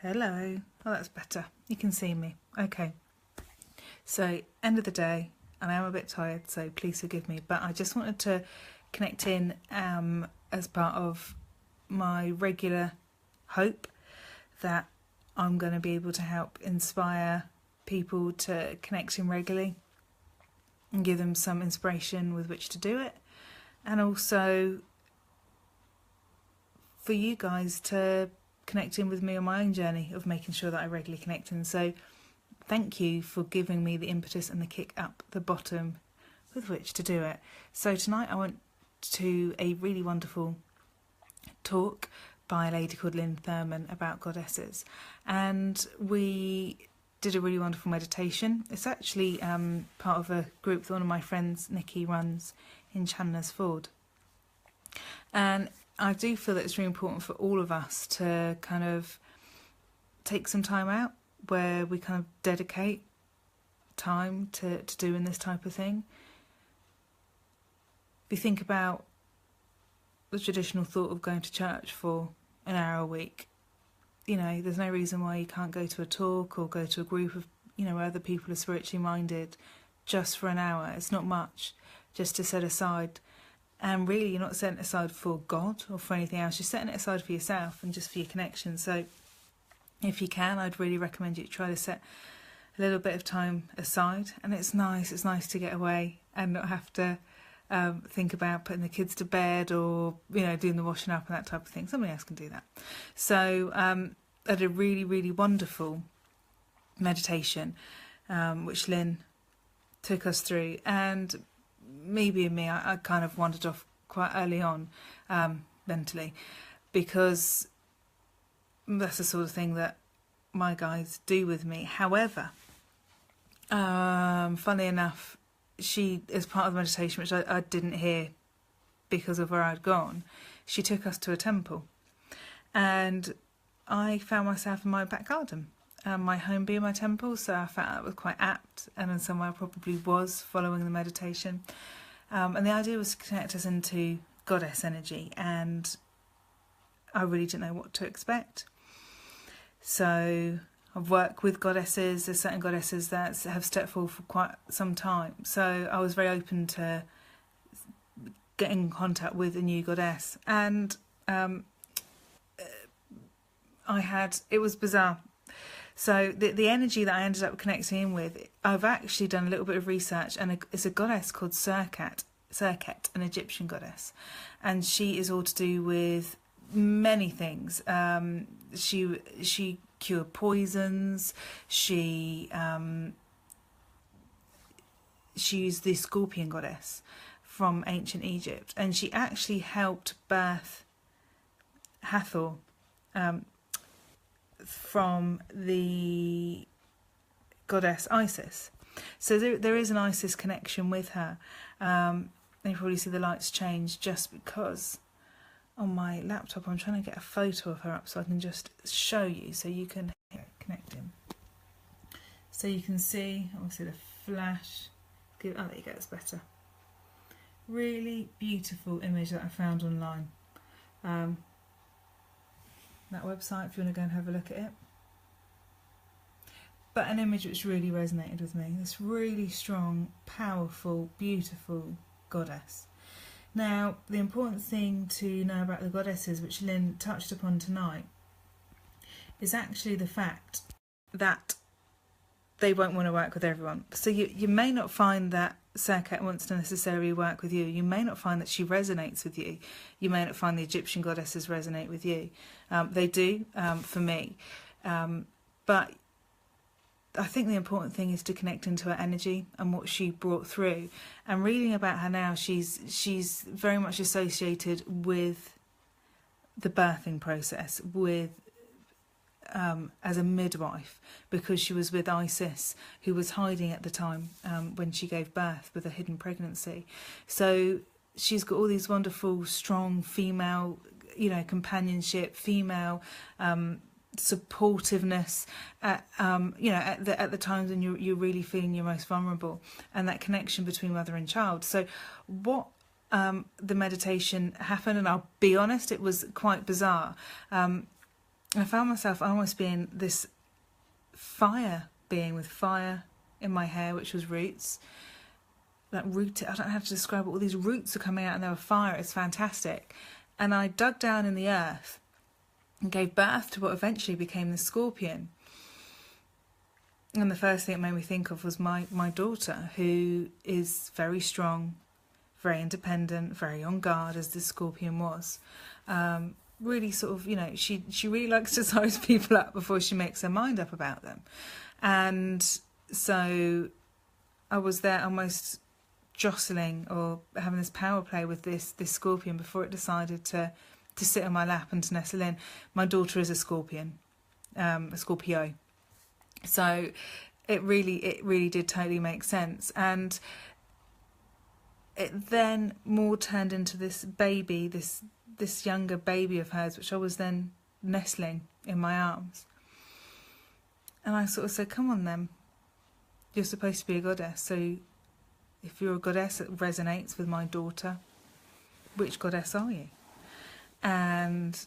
Hello. Oh, that's better. You can see me. Okay. So, end of the day, and I am a bit tired, so please forgive me. But I just wanted to connect in as part of my regular hope that I'm going to be able to help inspire people to connect in regularly and give them some inspiration with which to do it. And also for you guys to connect in with me on my own journey of making sure that I regularly connect in. So thank you for giving me the impetus and the kick up the bottom with which to do it. So tonight I went to a really wonderful talk by a lady called Lynn Thurman about goddesses, and we did a really wonderful meditation. It's actually part of a group that one of my friends, Nikki, runs in Chandler's Ford. And I do feel that it's really important for all of us to kind of take some time out where we kind of dedicate time to doing this type of thing. If you think about the traditional thought of going to church for an hour a week, you know, there's no reason why you can't go to a talk or go to a group of, you know, where other people are spiritually minded just for an hour. It's not much just to set aside. And really, you're not setting it aside for God or for anything else. You're setting it aside for yourself and just for your connection. So if you can, I'd really recommend you try to set a little bit of time aside. And it's nice to get away and not have to think about putting the kids to bed or, you know, doing the washing up and that type of thing. Somebody else can do that. So I had a really, really wonderful meditation, which Lynn took us through. And me being me, I kind of wandered off quite early on mentally, because that's the sort of thing that my guides do with me. However, funnily enough, she, as part of the meditation, which I didn't hear because of where I'd gone, she took us to a temple, and I found myself in my back garden, my home being my temple, so I felt that was quite apt, and in some way I probably was following the meditation. And the idea was to connect us into goddess energy, and I really didn't know what to expect. So I've worked with goddesses. There's certain goddesses that have stepped forward for quite some time, so I was very open to getting in contact with a new goddess, and it was bizarre. So the energy that I ended up connecting in with, I've actually done a little bit of research, and it's a goddess called Serqet, an Egyptian goddess, and she is all to do with many things. She cured poisons. She's the scorpion goddess from ancient Egypt, and she actually helped birth Hathor from the goddess Isis. So there is an Isis connection with her. You probably see the lights change just because on my laptop I'm trying to get a photo of her up so I can just show you, so you can connect in. So you can see, obviously, the flash. Oh, there you go, it's better. Really beautiful image that I found online. That website, if you want to go and have a look at it. But an image which really resonated with me. This really strong, powerful, beautiful goddess. Now, the important thing to know about the goddesses, which Lynn touched upon tonight, is actually the fact that they won't want to work with everyone. So you may not find that Serqet wants to necessarily work with you. You may not find that she resonates with you. You may not find the Egyptian goddesses resonate with you. They do, for me. But I think the important thing is to connect into her energy and what she brought through. And reading about her now, she's very much associated with the birthing process, with as a midwife, because she was with Isis, who was hiding at the time when she gave birth with a hidden pregnancy. So she's got all these wonderful, strong female, companionship, female supportiveness at the times when you're really feeling your most vulnerable, and that connection between mother and child. So what the meditation happened, and I'll be honest, it was quite bizarre. I found myself almost being this fire being with fire in my hair, which was roots. Like rooted, I don't know how to describe it. All these roots are coming out and they were fire. It's fantastic. And I dug down in the earth and gave birth to what eventually became the scorpion. And the first thing it made me think of was my daughter, who is very strong, very independent, very on guard, as the scorpion was. Really sort of, she really likes to size people up before she makes her mind up about them. And so I was there almost jostling or having this power play with this scorpion before it decided to sit on my lap and to nestle in. My daughter is a scorpion, a Scorpio. So it really did totally make sense. And it then more turned into this baby, this younger baby of hers, which I was then nestling in my arms. And I sort of said, come on then, you're supposed to be a goddess. So if you're a goddess that resonates with my daughter, which goddess are you? And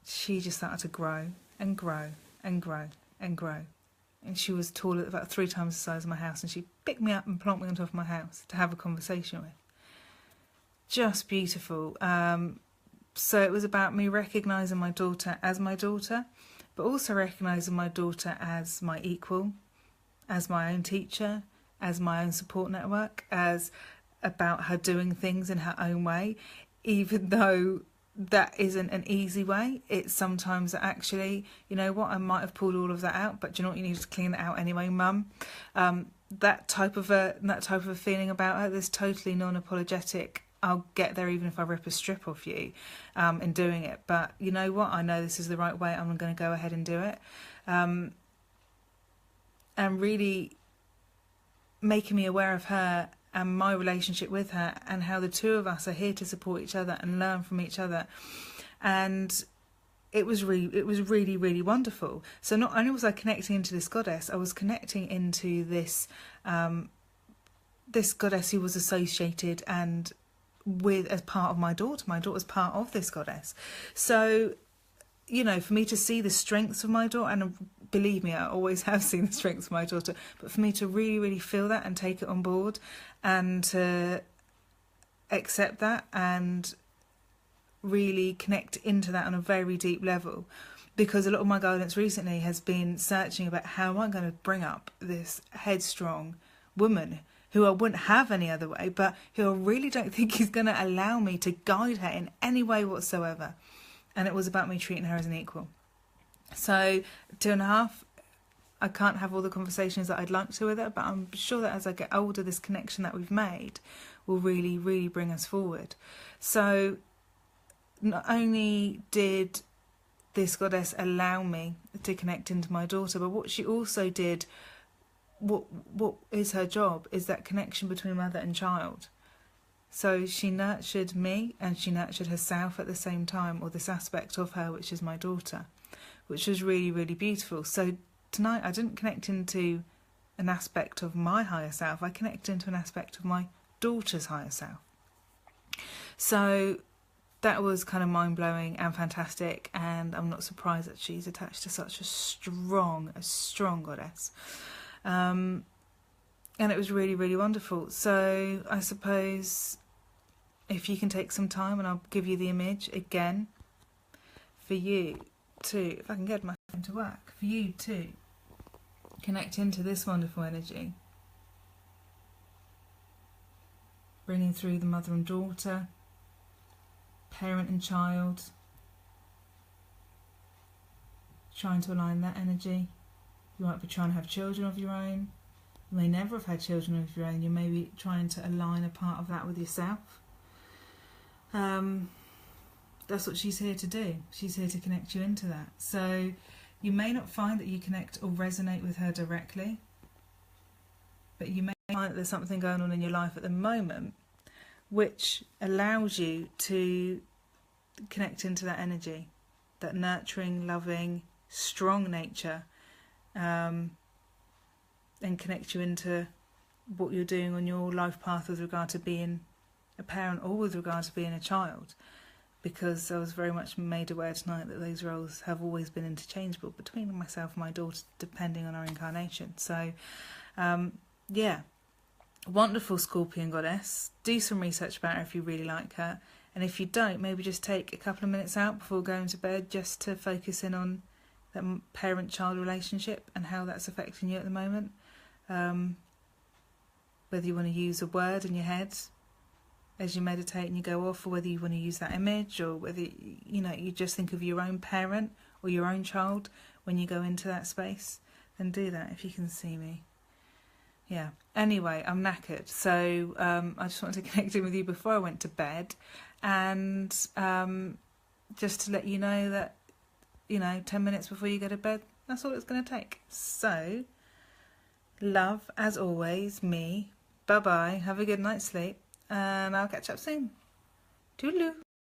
she just started to grow and grow and grow and grow. And she was taller, about 3 times the size of my house, and she picked me up and plonked me on top of my house to have a conversation with. Just beautiful. So it was about me recognising my daughter as my daughter, but also recognising my daughter as my equal, as my own teacher, as my own support network, as about her doing things in her own way, even though that isn't an easy way. It's sometimes that actually, you know what, I might have pulled all of that out, but do you know what, you need to clean it out anyway, mum. That type of a feeling about her, this totally non-apologetic, I'll get there even if I rip a strip off you in doing it. But you know what, I know this is the right way, I'm going to go ahead and do it. And really making me aware of her and my relationship with her, and how the two of us are here to support each other and learn from each other. And it was really wonderful. So not only was I connecting into this goddess, I was connecting into this this goddess who was associated and with as part of my daughter. My daughter's part of this goddess. So, you know, for me to see the strengths of my daughter, and believe me, I always have seen the strengths of my daughter, but for me to really feel that and take it on board and to accept that and really connect into that on a very deep level, because a lot of my guidance recently has been searching about how am I going to bring up this headstrong woman who I wouldn't have any other way, but who I really don't think is going to allow me to guide her in any way whatsoever. And it was about me treating her as an equal. So 2.5, I can't have all the conversations that I'd like to with her, but I'm sure that as I get older, this connection that we've made will really bring us forward. So not only did this goddess allow me to connect into my daughter, but what she also did, what is her job, is that connection between mother and child. So she nurtured me and she nurtured herself at the same time, or this aspect of her, which is my daughter, which was really beautiful. So tonight I didn't connect into an aspect of my higher self, I connected into an aspect of my daughter's higher self. So that was kind of mind-blowing and fantastic, and I'm not surprised that she's attached to such a strong goddess. And it was really wonderful. So I suppose if you can take some time, and I'll give you the image again, for you to, if I can get my phone to work, for you to connect into this wonderful energy, bringing through the mother and daughter, parent and child, trying to align that energy. You might be trying to have children of your own. You may never have had children of your own. You may be trying to align a part of that with yourself. That's what she's here to do. She's here to connect you into that. So you may not find that you connect or resonate with her directly, but you may find that there's something going on in your life at the moment which allows you to connect into that energy, that nurturing, loving, strong nature, and connect you into what you're doing on your life path with regard to being a parent or with regard to being a child. because I was very much made aware tonight that those roles have always been interchangeable between myself and my daughter, depending on our incarnation. So, yeah, wonderful Scorpion goddess. Do some research about her if you really like her. And if you don't, maybe just take a couple of minutes out before going to bed just to focus in on that parent-child relationship and how that's affecting you at the moment. Whether you want to use a word in your head as you meditate and you go off, or whether you want to use that image, or whether you just think of your own parent or your own child when you go into that space, then do that if you can see me. Yeah. Anyway, I'm knackered, so I just wanted to connect in with you before I went to bed, and just to let you know that 10 minutes before you go to bed, that's all it's going to take. So, love as always, me. Bye bye. Have a good night's sleep. And I'll catch up soon. Toodaloo.